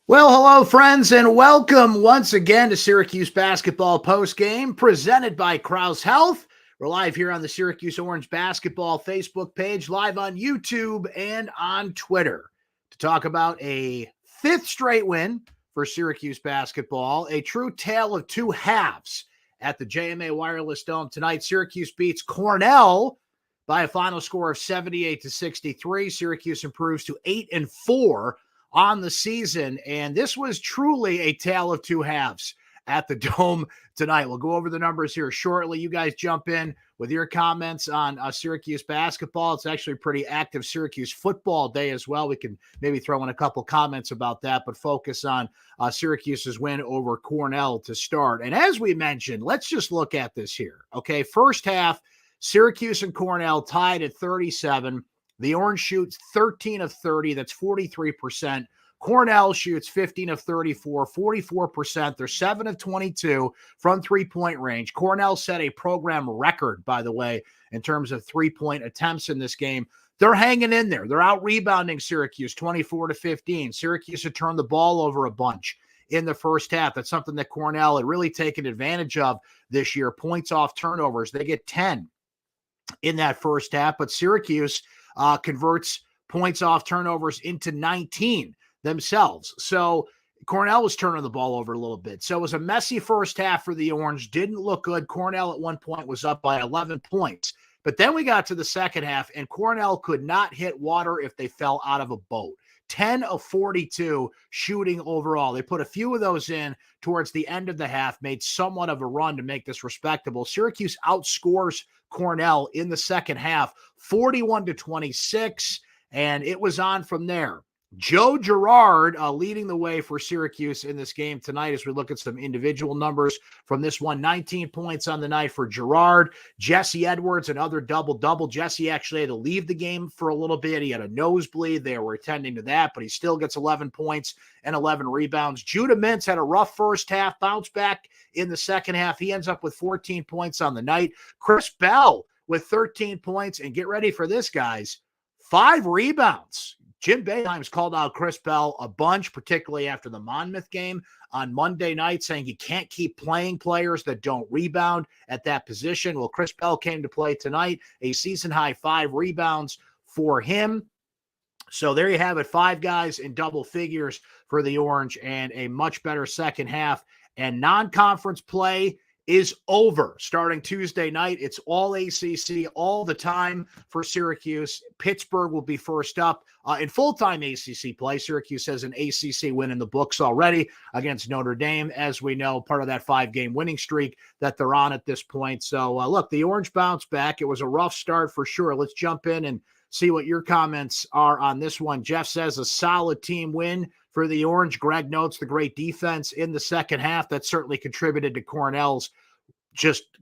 Well, hello, friends, and welcome once again to Syracuse Basketball Postgame, presented by Krause Health. We're live here on the Syracuse Orange Basketball Facebook page, live on YouTube and on Twitter to talk about a fifth straight win for Syracuse basketball, a true tale of two halves at the JMA Wireless Dome tonight. Syracuse beats Cornell by a final score of 78-63. Syracuse improves to 8-4 on the season, and this was truly a tale of two halves at the Dome tonight. We'll go over the numbers here shortly. You guys jump in with your comments on Syracuse basketball. It's actually a pretty active Syracuse football day as well. We can maybe throw in a couple comments about that, but focus on Syracuse's win over Cornell to start. And as we mentioned, let's just look at this here. Okay, first half, Syracuse and Cornell tied at 37. The Orange shoots 13 of 30. That's 43%. Cornell shoots 15 of 34, 44%. They're 7 of 22 from three-point range. Cornell set a program record, by the way, in terms of three-point attempts in this game. They're hanging in there. They're out-rebounding Syracuse 24-15. Syracuse had turned the ball over a bunch in the first half. That's something that Cornell had really taken advantage of this year. Points off turnovers. They get 10 in that first half, but Syracuse converts points off turnovers into 19 themselves. So Cornell was turning the ball over a little bit. So it was a messy first half for the Orange. Didn't look good. Cornell at one point was up by 11 points. But then we got to the second half, and Cornell could not hit water if they fell out of a boat. 10 of 42 shooting overall. They put a few of those in towards the end of the half, made somewhat of a run to make this respectable. Syracuse outscores Cornell in the second half, 41-26, and it was on from there. Joe Girard leading the way for Syracuse in this game tonight as we look at some individual numbers from this one. 19 points on the night for Girard. Jesse Edwards, another double-double. Jesse actually had to leave the game for a little bit. He had a nosebleed. They were attending to that, but he still gets 11 points and 11 rebounds. Judah Mintz had a rough first half, bounced back in the second half. He ends up with 14 points on the night. Chris Bell with 13 points, and get ready for this, guys, 5 rebounds. Jim Boeheim's called out Chris Bell a bunch, particularly after the Monmouth game on Monday night, saying you can't keep playing players that don't rebound at that position. Well, Chris Bell came to play tonight, a season-high 5 rebounds for him. So there you have it, 5 guys in double figures for the Orange and a much better second half. And non-conference play is over. Starting Tuesday night, it's all ACC all the time for Syracuse. Pittsburgh will be first up in full-time ACC play. Syracuse has an ACC win in the books already against Notre Dame, as we know, part of that 5-game winning streak that they're on at this point. So, look, the Orange bounced back. It was a rough start for sure. Let's jump in and see what your comments are on this one. Jeff says a solid team win for the Orange. Greg notes the great defense in the second half. That certainly contributed to Cornell's just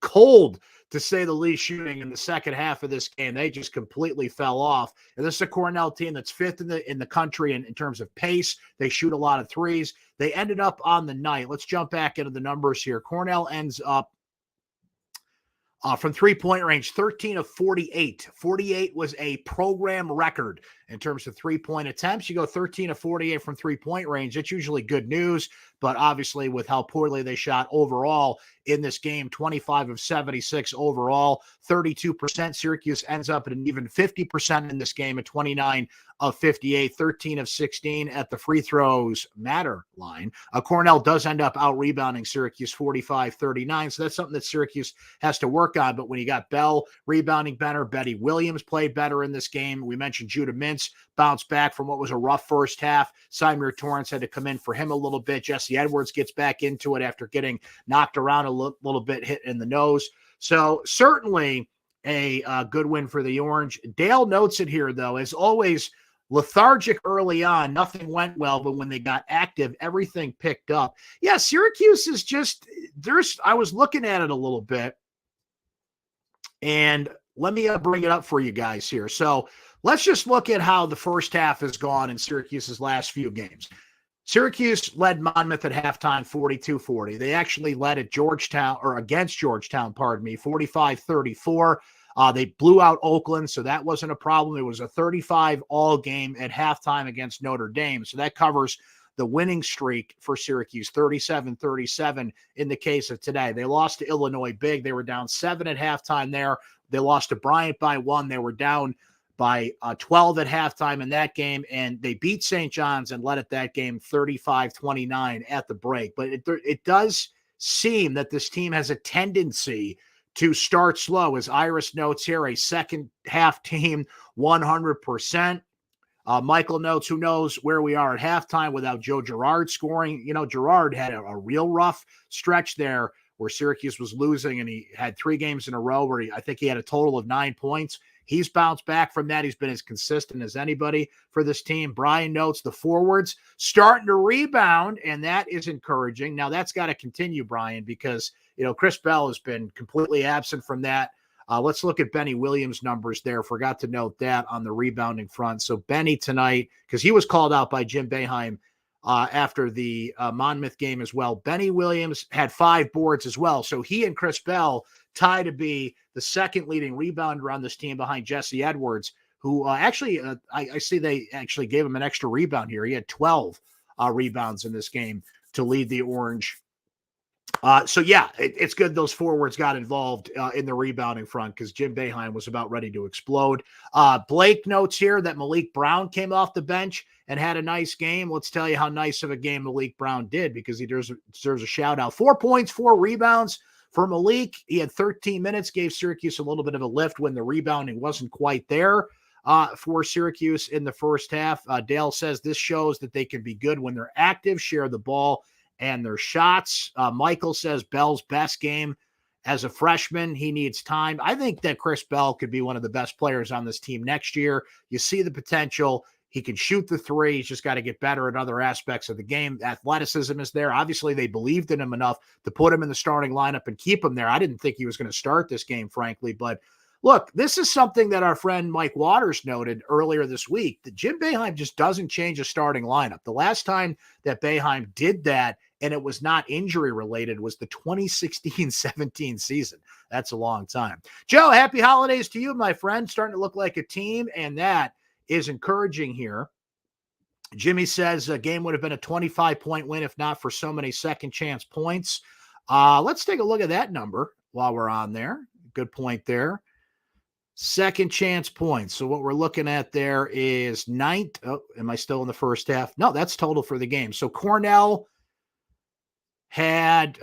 cold, to say the least, shooting in the second half of this game. They just completely fell off. And this is a Cornell team that's fifth in the country in terms of pace. They shoot a lot of threes. They ended up on the night. Let's jump back into the numbers here. Cornell ends up from three-point range, 13 of 48. 48 was a program record in terms of three-point attempts. You go 13 of 48 from three-point range. It's usually good news, but obviously with how poorly they shot overall in this game, 25 of 76 overall, 32%. Syracuse ends up at an even 50% in this game at 29 of 58, 13 of 16 at the free throws matter line. Cornell does end up out-rebounding Syracuse 45-39, so that's something that Syracuse has to work on. But when you got Bell rebounding better, Betty Williams played better in this game. We mentioned Judah Mintz bounced back from what was a rough first half. Symir Torrance had to come in for him a little bit. Jesse Edwards gets back into it after getting knocked around a little bit, hit in the nose. So certainly a good win for the Orange. Dale notes it here, though, as always, lethargic early on. Nothing went well, but when they got active, everything picked up. Yeah, Syracuse is just, I was looking at it a little bit, and let me bring it up for you guys here. So let's just look at how the first half has gone in Syracuse's last few games. Syracuse led Monmouth at halftime 42-40. They actually led at Georgetown, or against Georgetown, 45-34. They blew out Oakland, so that wasn't a problem. It was a 35 all game at halftime against Notre Dame. So that covers the winning streak for Syracuse, 37-37 in the case of today. They lost to Illinois big. They were down 7 at halftime there. They lost to Bryant by 1. They were down by 12 at halftime in that game, and they beat St. John's and led at that game 35-29 at the break. But it does seem that this team has a tendency to start slow. As Iris notes here, a second half team, 100%. Michael notes, who knows where we are at halftime without Joe Girard scoring. Girard had a real rough stretch there where Syracuse was losing, and he had 3 games in a row where I think he had a total of 9 points. He's bounced back from that. He's been as consistent as anybody for this team. Brian notes the forwards starting to rebound, and that is encouraging. Now, that's got to continue, Brian, because, Chris Bell has been completely absent from that. Let's look at Benny Williams' numbers there. Forgot to note that on the rebounding front. So Benny tonight, because he was called out by Jim Boeheim after the Monmouth game as well. Benny Williams had 5 boards as well. So he and Chris Bell tie to be the second leading rebounder on this team behind Jesse Edwards, who I see they actually gave him an extra rebound here. He had 12 rebounds in this game to lead the Orange. It's good those forwards got involved in the rebounding front because Jim Boeheim was about ready to explode. Blake notes here that Malik Brown came off the bench and had a nice game. Let's tell you how nice of a game Malik Brown did because he deserves a shout out. 4 points, 4 rebounds for Malik. He had 13 minutes, gave Syracuse a little bit of a lift when the rebounding wasn't quite there for Syracuse in the first half. Dale says this shows that they can be good when they're active, share the ball, and their shots. Michael says Bell's best game as a freshman. He needs time. I think that Chris Bell could be one of the best players on this team next year. You see the potential. He can shoot the 3. He's just got to get better at other aspects of the game. Athleticism is there. Obviously, they believed in him enough to put him in the starting lineup and keep him there. I didn't think he was going to start this game, frankly. But look, this is something that our friend Mike Waters noted earlier this week, that Jim Boeheim just doesn't change a starting lineup. The last time that Boeheim did that, and it was not injury related, was the 2016-17 season. That's a long time. Joe, happy holidays to you, my friend. Starting to look like a team, and that is encouraging here. Jimmy says a game would have been a 25-point win if not for so many second chance points. Let's take a look at that number while we're on there. Good point there. Second chance points. So what we're looking at there is am I still in the first half? No, that's total for the game. So Cornell had,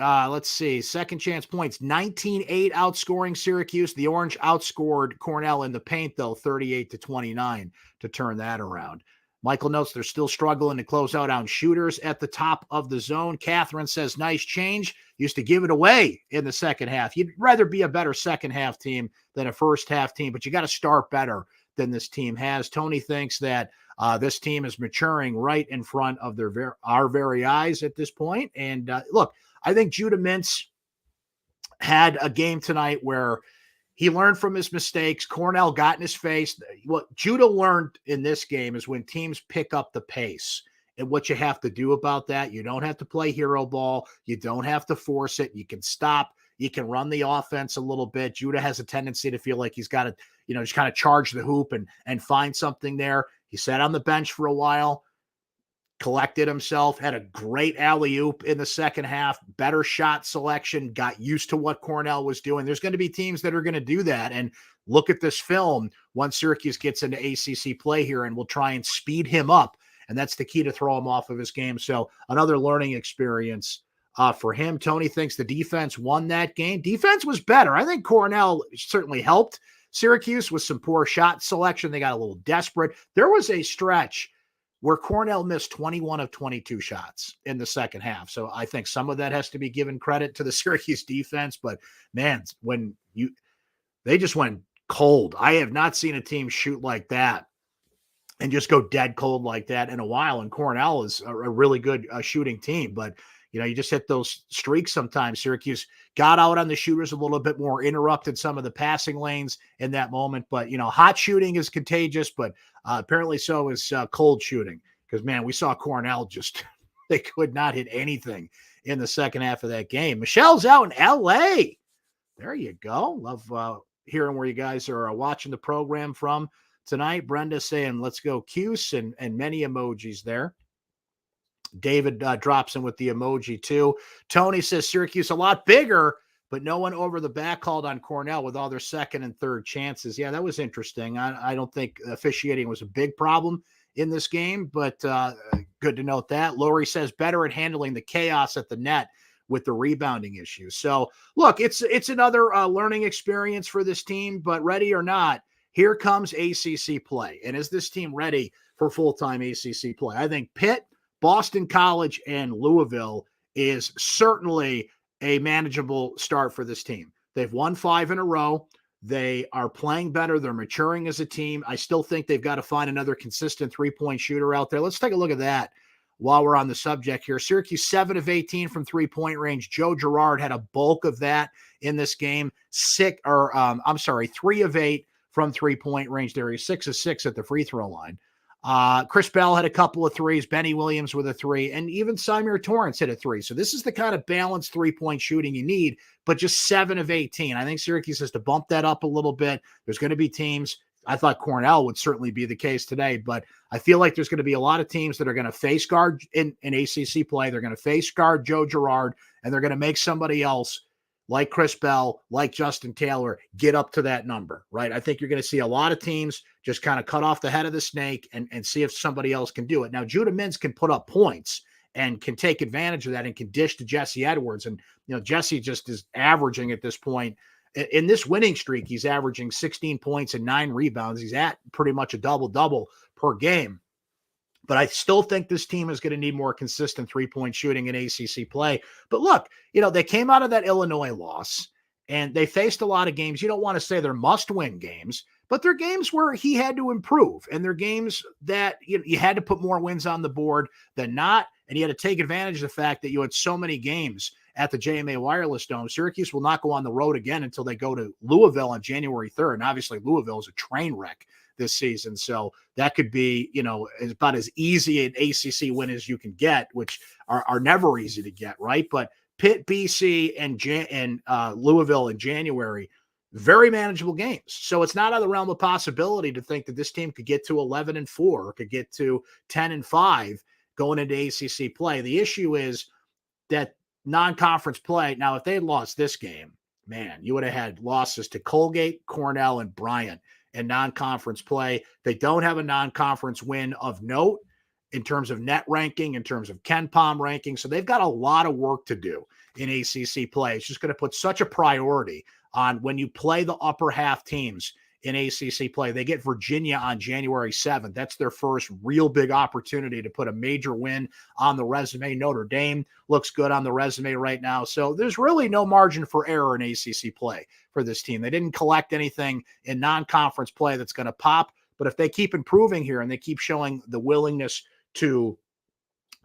second chance points, 19-8 outscoring Syracuse. The Orange outscored Cornell in the paint, though, 38-29 to turn that around. Michael notes they're still struggling to close out on shooters at the top of the zone. Catherine says, nice change. Used to give it away in the second half. You'd rather be a better second half team than a first half team, but you got to start better than this team has. Tony thinks that this team is maturing right in front of our very eyes at this point. And look, I think Judah Mintz had a game tonight where he learned from his mistakes. Cornell got in his face. What Judah learned in this game is when teams pick up the pace and what you have to do about that. You don't have to play hero ball. You don't have to force it. You can stop. You can run the offense a little bit. Judah has a tendency to feel like he's got to, just kind of charge the hoop and find something there. He sat on the bench for a while, collected himself, had a great alley-oop in the second half, better shot selection, got used to what Cornell was doing. There's going to be teams that are going to do that. And look at this film once Syracuse gets into ACC play here, and we'll try and speed him up. And that's the key to throw him off of his game. So another learning experience for him. Tony thinks the defense won that game. Defense was better. I think Cornell certainly helped Syracuse with some poor shot selection. They got a little desperate. There was a stretch where Cornell missed 21 of 22 shots in the second half. So I think some of that has to be given credit to the Syracuse defense. But, man, they just went cold. I have not seen a team shoot like that and just go dead cold like that in a while. And Cornell is a really good shooting team. But, you just hit those streaks sometimes. Syracuse got out on the shooters a little bit more, interrupted some of the passing lanes in that moment. But, hot shooting is contagious, but apparently so is cold shooting. Because, man, we saw Cornell just – they could not hit anything in the second half of that game. Michelle's out in L.A. There you go. Love hearing where you guys are watching the program from tonight. Brenda saying, let's go Cuse, and many emojis there. David drops in with the emoji too. Tony says Syracuse a lot bigger, but no one over the back called on Cornell with all their second and third chances. Yeah, that was interesting. I don't think officiating was a big problem in this game, but good to note that. Lori says better at handling the chaos at the net with the rebounding issues. So look, it's another learning experience for this team, but ready or not, here comes ACC play. And is this team ready for full-time ACC play? I think Pitt, Boston College, and Louisville is certainly a manageable start for this team. They've won 5 in a row. They are playing better. They're maturing as a team. I still think they've got to find another consistent three-point shooter out there. Let's take a look at that while we're on the subject here. Syracuse 7 of 18 from three-point range. Joe Girard had a bulk of that in this game. 3 of 8 from three-point range there. He's 6 of 6 at the free throw line. Chris Bell had a couple of threes, Benny Williams with a 3, and even Symir Torrance hit a 3. So this is the kind of balanced three-point shooting you need, but just 7 of 18. I think Syracuse has to bump that up a little bit. There's going to be teams. I thought Cornell would certainly be the case today, but I feel like there's going to be a lot of teams that are going to face guard in ACC play. They're going to face guard Joe Girard, and they're going to make somebody else like Chris Bell, like Justin Taylor, get up to that number, right? I think you're going to see a lot of teams just kind of cut off the head of the snake and see if somebody else can do it. Now, Judah Mintz can put up points and can take advantage of that and can dish to Jesse Edwards. And, Jesse just is averaging at this point. In this winning streak, he's averaging 16 points and 9 rebounds. He's at pretty much a double-double per game. But I still think this team is going to need more consistent three-point shooting in ACC play. But look, they came out of that Illinois loss, and they faced a lot of games. You don't want to say they're must-win games, but they're games where he had to improve, and they're games that you had to put more wins on the board than not, and you had to take advantage of the fact that you had so many games at the JMA Wireless Dome. Syracuse will not go on the road again until they go to Louisville on January 3rd, and obviously Louisville is a train wreck this season. So that could be, about as easy an ACC win as you can get, which are never easy to get, right? But Pitt, BC, and Louisville in January, very manageable games. So it's not out of the realm of possibility to think that this team could get to 11-4 or could get to 10-5 going into ACC play. The issue is that non-conference play. Now, if they had lost this game, man, you would have had losses to Colgate, Cornell, and Bryant in non-conference play. They don't have a non-conference win of note in terms of net ranking, in terms of KenPom ranking. So they've got a lot of work to do in ACC play. It's just going to put such a priority on when you play the upper half teams in ACC play. They get Virginia on January 7th. That's their first real big opportunity to put a major win on the resume. Notre Dame looks good on the resume right now. So there's really no margin for error in ACC play for this team. They didn't collect anything in non-conference play that's going to pop. But if they keep improving here and they keep showing the willingness to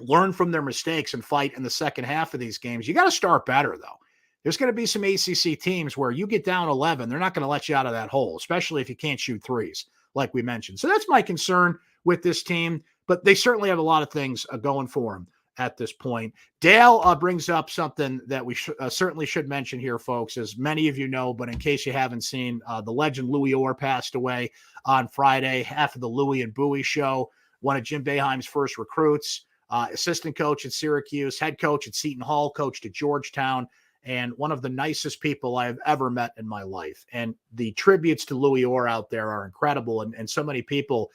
learn from their mistakes and fight in the second half of these games, you got to start better, though. There's going to be some ACC teams where you get down 11, they're not going to let you out of that hole, especially if you can't shoot threes, like we mentioned. So that's my concern with this team, but they certainly have a lot of things going for them at this point. Dale brings up something that we certainly should mention here, folks, as many of you know, but in case you haven't seen, the legend Louis Orr passed away on Friday, half of the Louis and Bowie show, one of Jim Boeheim's first recruits, assistant coach at Syracuse, head coach at Seton Hall, coached at Georgetown, and one of the nicest people I have ever met in my life. And the tributes to Louis Orr out there are incredible. And so many people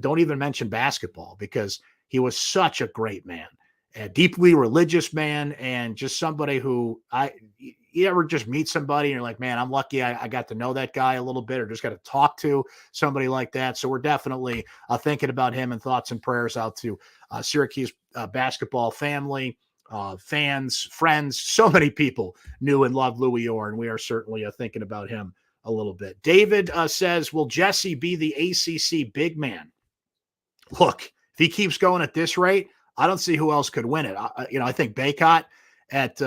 don't even mention basketball because he was such a great man, a deeply religious man, and just somebody who you ever just meet somebody and you're like, man, I'm lucky I got to know that guy a little bit or just got to talk to somebody like that. So we're definitely thinking about him, and thoughts and prayers out to Syracuse basketball family, fans, friends. So many people knew and loved Louis Orr, and we are certainly thinking about him a little bit. David says, will Jesse be the ACC big man? Look, if he keeps going at this rate, I don't see who else could win it. I think Baycott at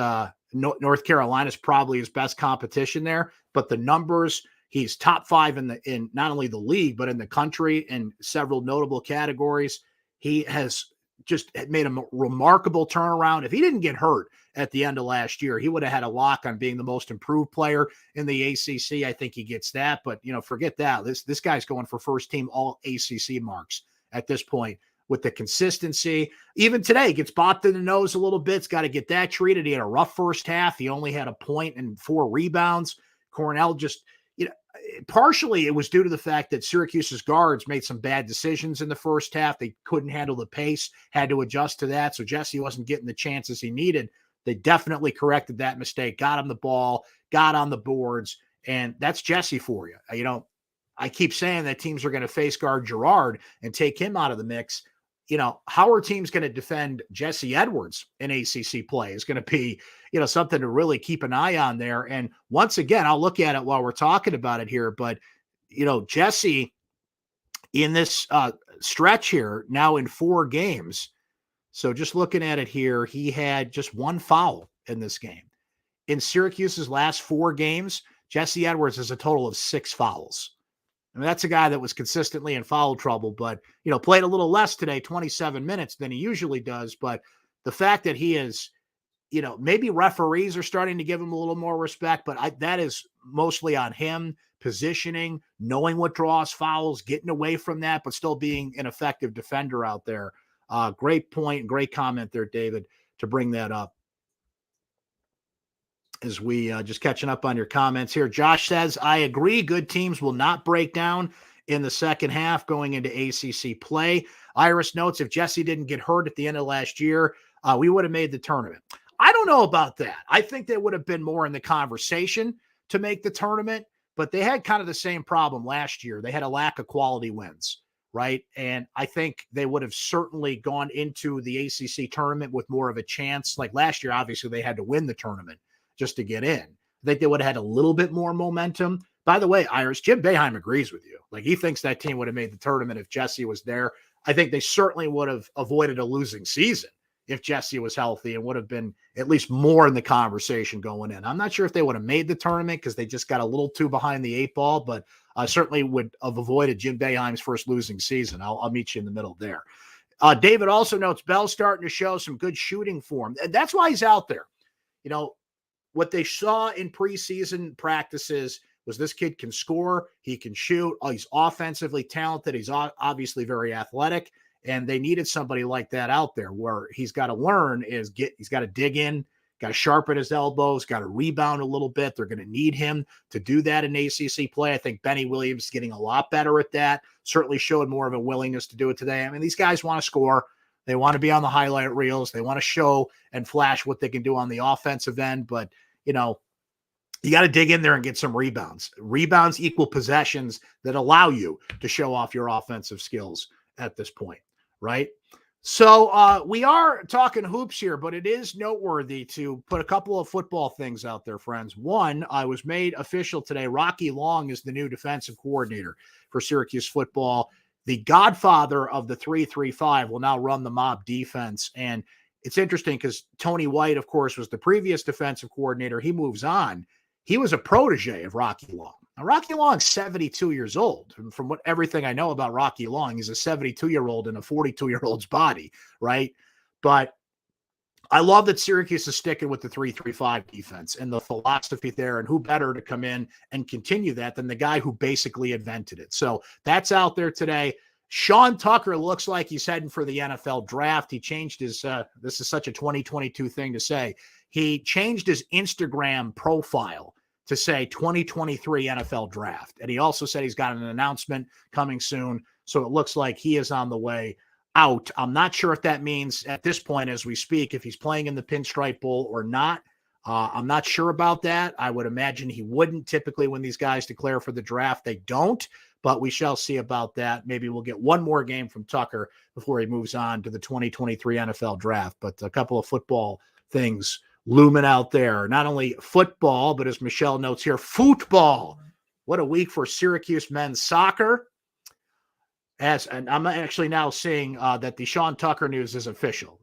North Carolina is probably his best competition there, but the numbers, he's top 5 in not only the league, but in the country in several notable categories. He has just made a remarkable turnaround. If he didn't get hurt at the end of last year, he would have had a lock on being the most improved player in the ACC. I think he gets that, but forget that. This guy's going for first team all ACC marks at this point with the consistency. Even today, gets bopped in the nose a little bit. It's got to get that treated. He had a rough first half. He only had a point and 4 rebounds. Cornell just, partially it was due to the fact that Syracuse's guards made some bad decisions in the first half. They couldn't handle the pace, had to adjust to that. So Jesse wasn't getting the chances he needed. They definitely corrected that mistake, got him the ball, got on the boards, and that's Jesse for you. I keep saying that teams are going to face guard Gerard and take him out of the mix. How are teams going to defend Jesse Edwards in ACC play is going to be, something to really keep an eye on there. And once again, I'll look at it while we're talking about it here, but, Jesse in this stretch here now in 4 games. So just looking at it here, he had just 1 foul in this game. In Syracuse's last 4 games, Jesse Edwards has a total of 6 fouls. I mean, that's a guy that was consistently in foul trouble, but, played a little less today, 27 minutes than he usually does. But the fact that he is, maybe referees are starting to give him a little more respect, but that is mostly on him, positioning, knowing what draws fouls, getting away from that, but still being an effective defender out there. Great point, great comment there, David, to bring that up. As we just catching up on your comments here. Josh says, I agree. Good teams will not break down in the second half going into ACC play. Iris notes, if Jesse didn't get hurt at the end of last year, we would have made the tournament. I don't know about that. I think they would have been more in the conversation to make the tournament, but they had kind of the same problem last year. They had a lack of quality wins, right? And I think they would have certainly gone into the ACC tournament with more of a chance. Like last year, obviously, they had to win the tournament just to get in. I think they would have had a little bit more momentum. By the way, Iris, Jim Boeheim agrees with you. Like, he thinks that team would have made the tournament if Jesse was there. I think they certainly would have avoided a losing season if Jesse was healthy and would have been at least more in the conversation going in. I'm not sure if they would have made the tournament because they just got a little too behind the 8 ball, but I certainly would have avoided Jim Boeheim's first losing season. I'll meet you in the middle there. David also notes Bell's starting to show some good shooting form. That's why he's out there. What they saw in preseason practices was this kid can score, he can shoot, he's offensively talented, he's obviously very athletic, and they needed somebody like that out there. Where he's got to learn is he's got to dig in, got to sharpen his elbows, got to rebound a little bit. They're going to need him to do that in ACC play. I think Benny Williams is getting a lot better at that, certainly showed more of a willingness to do it today. I mean, these guys want to score. They want to be on the highlight reels. They want to show and flash what they can do on the offensive end, but you got to dig in there and get some rebounds. Rebounds equal possessions that allow you to show off your offensive skills at this point, right? So we are talking hoops here, but it is noteworthy to put a couple of football things out there, friends. One, I was made official today. Rocky Long is the new defensive coordinator for Syracuse football. The godfather of the 3-3-5 will now run the mob defense. And it's interesting because Tony White, of course, was the previous defensive coordinator. He moves on. He was a protege of Rocky Long. Now, Rocky Long's 72 years old. And from everything I know about Rocky Long, he's a 72-year-old in a 42-year-old's body, right? But I love that Syracuse is sticking with the 3-3-5 defense and the philosophy there, and who better to come in and continue that than the guy who basically invented it. So that's out there today. Sean Tucker looks like he's heading for the NFL draft. He changed his, this is such a 2022 thing to say. He changed his Instagram profile to say 2023 NFL draft. And he also said he's got an announcement coming soon. So it looks like he is on the way out. I'm not sure if that means at this point as we speak, if he's playing in the Pinstripe Bowl or not. I'm not sure about that. I would imagine he wouldn't. Typically when these guys declare for the draft, they don't. But we shall see about that. Maybe we'll get one more game from Tucker before he moves on to the 2023 NFL draft. But a couple of football things looming out there. Not only football, but as Michelle notes here, football. What a week for Syracuse men's soccer. And I'm actually now seeing that the Sean Tucker news is official.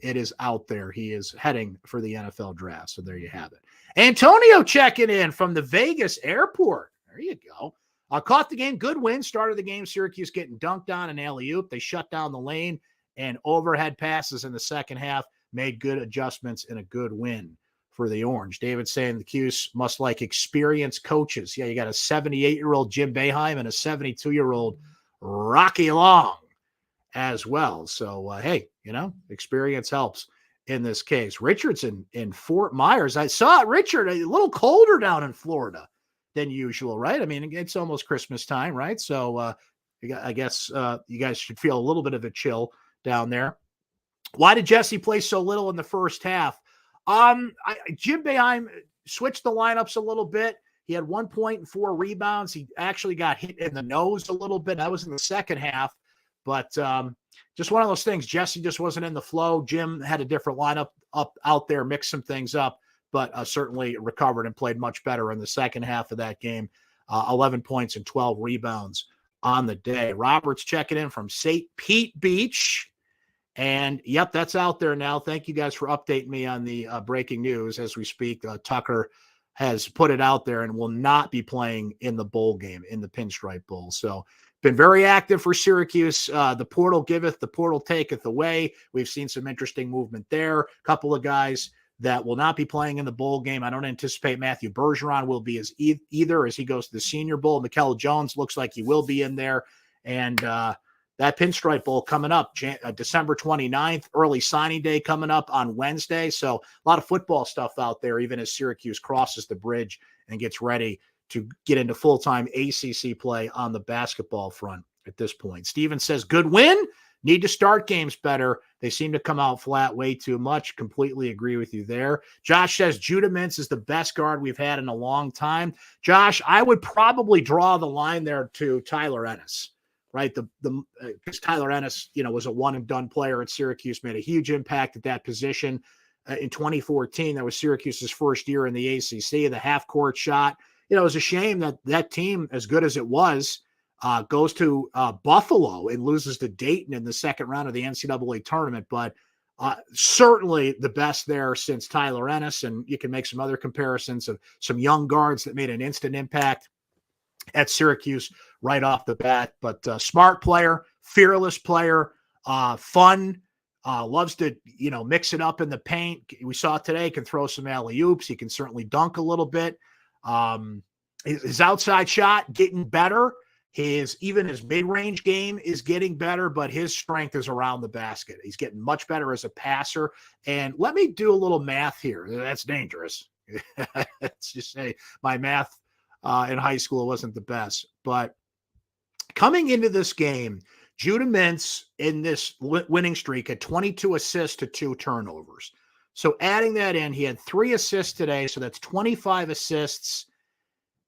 It is out there. He is heading for the NFL draft. So there you have it. Antonio checking in from the Vegas airport. There you go. Caught the game. Good win. Started the game. Syracuse getting dunked on an alley-oop. They shut down the lane and overhead passes in the second half. Made good adjustments and a good win for the Orange. David saying the Cuse must like experienced coaches. Yeah, you got a 78-year-old Jim Boeheim and a 72-year-old Rocky Long as well. So, hey, experience helps in this case. Richard's in Fort Myers. I saw Richard a little colder down in Florida than usual, right? I mean, it's almost Christmas time, right? So I guess you guys should feel a little bit of a chill down there. Why did Jesse play so little in the first half? Jim Boeheim switched the lineups a little bit. He had 1 point and 4 rebounds. He actually got hit in the nose a little bit. That was in the second half. But just one of those things. Jesse just wasn't in the flow. Jim had a different lineup out there, mixed some things up, but certainly recovered and played much better in the second half of that game. 11 points and 12 rebounds on the day. Robert's checking in from St. Pete Beach. And, yep, that's out there now. Thank you guys for updating me on the breaking news as we speak. Tucker has put it out there and will not be playing in the bowl game, in the Pinstripe Bowl. So, been very active for Syracuse. The portal giveth, the portal taketh away. We've seen some interesting movement there. A couple of guys that will not be playing in the bowl game. I don't anticipate Matthew Bergeron will be either as he goes to the Senior Bowl. Mikel Jones looks like he will be in there. And that Pinstripe Bowl coming up, December 29th, early signing day coming up on Wednesday. So a lot of football stuff out there, even as Syracuse crosses the bridge and gets ready to get into full-time ACC play on the basketball front at this point. Steven says, good win. Need to start games better. They seem to come out flat way too much. Completely agree with you there. Josh says Judah Mintz is the best guard we've had in a long time. Josh, I would probably draw the line there to Tyler Ennis. Right, because Tyler Ennis, was a one-and-done player at Syracuse, made a huge impact at that position. In 2014, that was Syracuse's first year in the ACC. The half-court shot, it was a shame that team, as good as it was, goes to Buffalo and loses to Dayton in the second round of the NCAA tournament. But certainly the best there since Tyler Ennis, and you can make some other comparisons of some young guards that made an instant impact at Syracuse right off the bat. But smart player, fearless player, fun, loves to, mix it up in the paint. We saw today, can throw some alley-oops. He can certainly dunk a little bit. His outside shot getting better. His mid-range game is getting better, but his strength is around the basket. He's getting much better as a passer. And let me do a little math here. That's dangerous. Let's just say my math in high school wasn't the best. But coming into this game, Judah Mintz in this winning streak had 22 assists to 2 turnovers. So adding that in, he had 3 assists today, so that's 25 assists.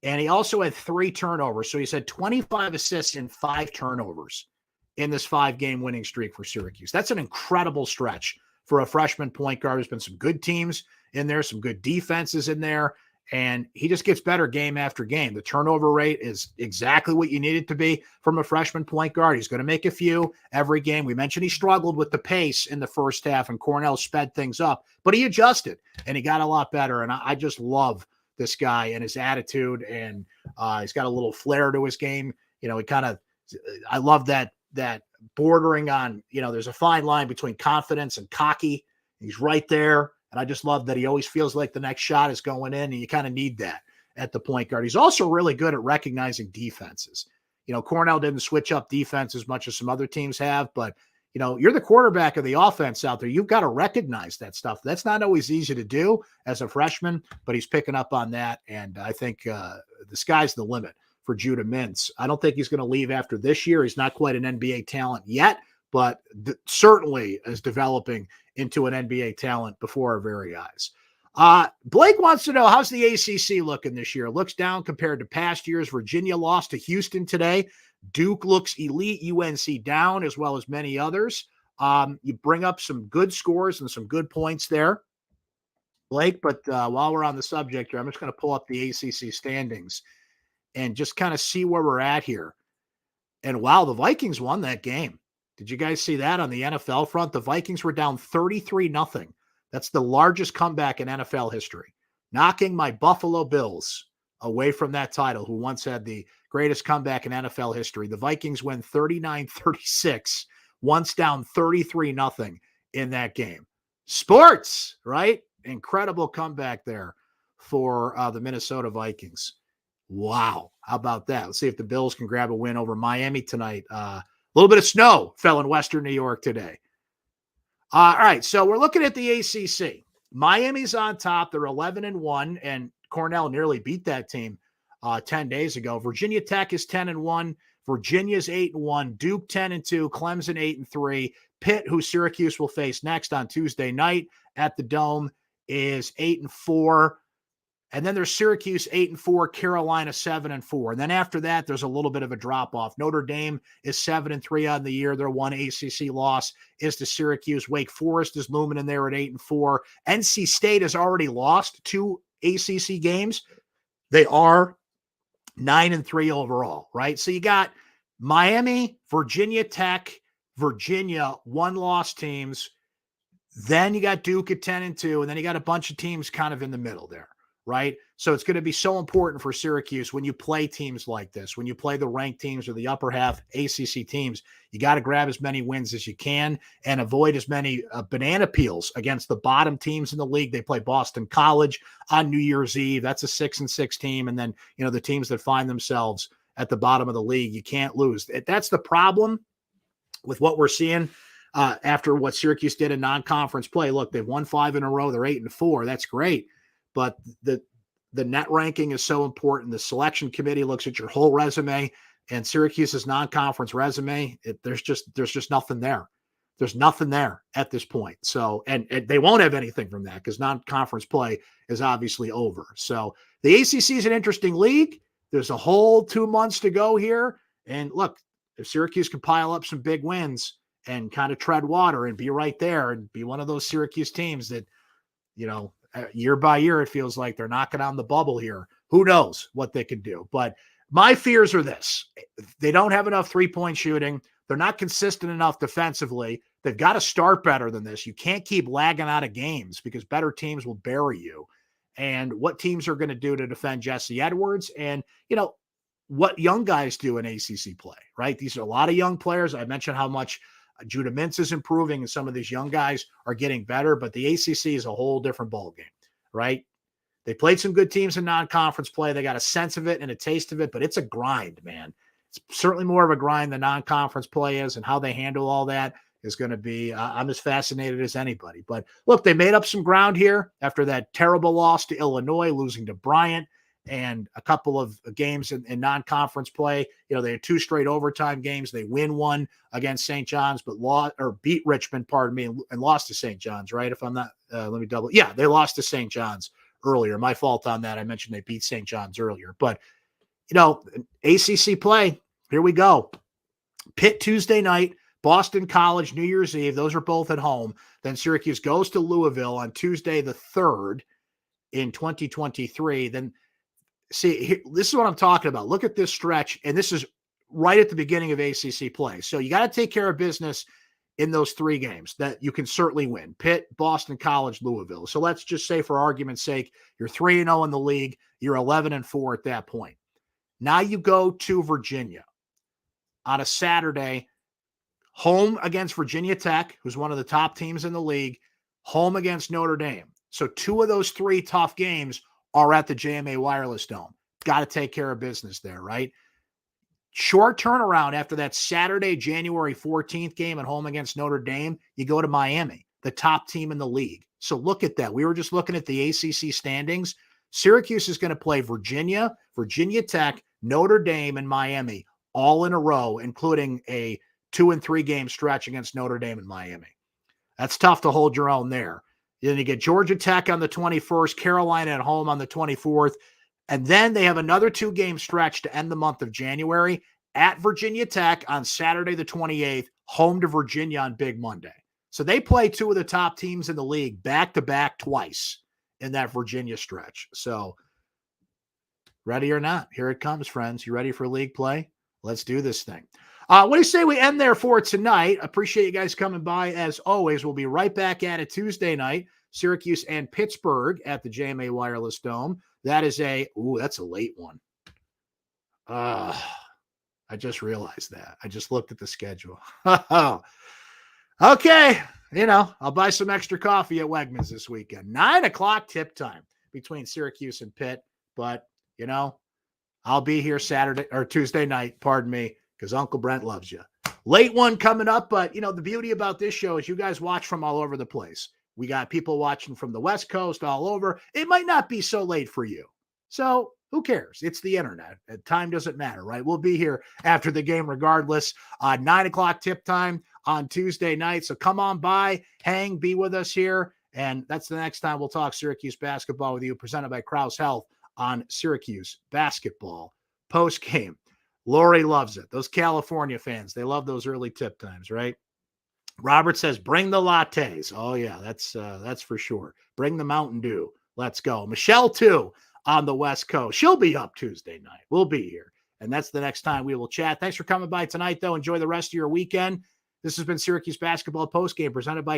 And he also had 3 turnovers. So he's had 25 assists and 5 turnovers in this 5-game winning streak for Syracuse. That's an incredible stretch for a freshman point guard. There's been some good teams in there, some good defenses in there. And he just gets better game after game. The turnover rate is exactly what you need it to be from a freshman point guard. He's going to make a few every game. We mentioned he struggled with the pace in the first half, and Cornell sped things up. But he adjusted, and he got a lot better. And I just love this guy and his attitude. And he's got a little flair to his game. I love that bordering on, there's a fine line between confidence and cocky. He's right there. And I just love that he always feels like the next shot is going in, and you kind of need that at the point guard. He's also really good at recognizing defenses. Cornell didn't switch up defense as much as some other teams have, but, you're the quarterback of the offense out there. You've got to recognize that stuff. That's not always easy to do as a freshman, but he's picking up on that. And I think the sky's the limit for Judah Mintz. I don't think he's going to leave after this year. He's not quite an NBA talent yet, but certainly is developing into an NBA talent before our very eyes. Blake wants to know, how's the ACC looking this year? Looks down compared to past years. Virginia lost to Houston today. Duke looks elite. UNC down, as well as many others. You bring up some good scores and some good points there, Blake. But while we're on the subject here, I'm just going to pull up the ACC standings and just kind of see where we're at here. And wow, the Vikings won that game. Did you guys see that on the NFL front? The Vikings were down 33-0. That's the largest comeback in NFL history, knocking my Buffalo Bills away from that title, who once had the greatest comeback in NFL history. The Vikings win 39-36, once down 33-0 in that game. Sports, right? Incredible comeback there for the Minnesota Vikings. Wow. How about that? Let's see if the Bills can grab a win over Miami tonight little bit of snow fell in Western New York today. All right, so we're looking at the ACC. Miami's on top. They're 11-1, and Cornell nearly beat that team 10 days ago. Virginia Tech is 10-1. Virginia's 8-1. Duke 10-2. Clemson 8-3. Pitt, who Syracuse will face next on Tuesday night at the Dome, is 8-4. And then there's Syracuse 8-4, Carolina 7-4. And then after that, there's a little bit of a drop off. Notre Dame is 7-3 on the year. Their one ACC loss is to Syracuse. Wake Forest is looming in there at 8-4. NC State has already lost 2 ACC games. They are 9-3 overall, right? So you got Miami, Virginia Tech, Virginia, 1-loss teams. Then you got Duke at 10-2, and then you got a bunch of teams kind of in the middle there. Right. So it's going to be so important for Syracuse when you play teams like this, when you play the ranked teams or the upper half ACC teams, you got to grab as many wins as you can and avoid as many banana peels against the bottom teams in the league. They play Boston College on New Year's Eve. That's a 6-6 team. And then, the teams that find themselves at the bottom of the league, you can't lose. That's the problem with what we're seeing after what Syracuse did in non-conference play. Look, they've won 5 in a row. They're 8-4. That's great. But the net ranking is so important. The selection committee looks at your whole resume, and Syracuse's non-conference resume, there's just nothing there. There's nothing there at this point. So, and they won't have anything from that because non-conference play is obviously over. So the ACC is an interesting league. There's a whole 2 months to go here. And look, if Syracuse can pile up some big wins and kind of tread water and be right there and be one of those Syracuse teams that, year by year, it feels like they're knocking on the bubble here. Who knows what they can do? But my fears are this. They don't have enough three-point shooting. They're not consistent enough defensively. They've got to start better than this. You can't keep lagging out of games because better teams will bury you. And what teams are going to do to defend Jesse Edwards and, what young guys do in ACC play, right? These are a lot of young players. I mentioned how much Judah Mintz is improving and some of these young guys are getting better, but the ACC is a whole different ballgame, right? They played some good teams in non-conference play. They got a sense of it and a taste of it, but it's a grind, man. It's certainly more of a grind than non-conference play is, and how they handle all that is going to be, I'm as fascinated as anybody. But look, they made up some ground here after that terrible loss to Illinois, losing to Bryant, and a couple of games in non-conference play. They had 2 straight overtime games. They win one against St. John's, but beat Richmond, and lost to St. John's, right? If I'm not, let me double. Yeah, they lost to St. John's earlier. My fault on that. I mentioned they beat St. John's earlier. But, ACC play, here we go. Pitt Tuesday night, Boston College New Year's Eve. Those are both at home. Then Syracuse goes to Louisville on Tuesday the 3rd in 2023. Then, see, this is what I'm talking about. Look at this stretch, and this is right at the beginning of ACC play. So you got to take care of business in those 3 games that you can certainly win. Pitt, Boston College, Louisville. So let's just say, for argument's sake, you're 3-0 in the league. You're 11-4 at that point. Now you go to Virginia on a Saturday, home against Virginia Tech, who's one of the top teams in the league, home against Notre Dame. So 2 of those 3 tough games are at the JMA Wireless Dome. Got to take care of business there, right? Short turnaround after that Saturday, January 14th game at home against Notre Dame, you go to Miami, the top team in the league. So look at that. We were just looking at the ACC standings. Syracuse is going to play Virginia, Virginia Tech, Notre Dame, and Miami all in a row, including a 2 and 3 game stretch against Notre Dame and Miami. That's tough to hold your own there. Then you get Georgia Tech on the 21st, Carolina at home on the 24th. And then they have another 2-game stretch to end the month of January at Virginia Tech on Saturday the 28th, home to Virginia on Big Monday. So they play 2 of the top teams in the league back-to-back twice in that Virginia stretch. So ready or not, here it comes, friends. You ready for league play? Let's do this thing. What do you say we end there for tonight? Appreciate you guys coming by. As always, we'll be right back at it Tuesday night, Syracuse and Pittsburgh at the JMA Wireless Dome. That is that's a late one. I just realized that. I just looked at the schedule. Okay. I'll buy some extra coffee at Wegmans this weekend. 9:00 tip time between Syracuse and Pitt. But, I'll be here Tuesday night, pardon me, because Uncle Brent loves you. Late one coming up, but the beauty about this show is you guys watch from all over the place. We got people watching from the West Coast all over. It might not be so late for you. So who cares? It's the internet. Time doesn't matter, right? We'll be here after the game regardless. 9 o'clock tip time on Tuesday night. So come on by, hang, be with us here. And that's the next time we'll talk Syracuse basketball with you, presented by Krause Health on Syracuse basketball postgame. Lori loves it. Those California fans, they love those early tip times, right? Robert says, bring the lattes. Oh, yeah, that's for sure. Bring the Mountain Dew. Let's go. Michelle, too, on the West Coast. She'll be up Tuesday night. We'll be here. And that's the next time we will chat. Thanks for coming by tonight, though. Enjoy the rest of your weekend. This has been Syracuse Basketball Postgame presented by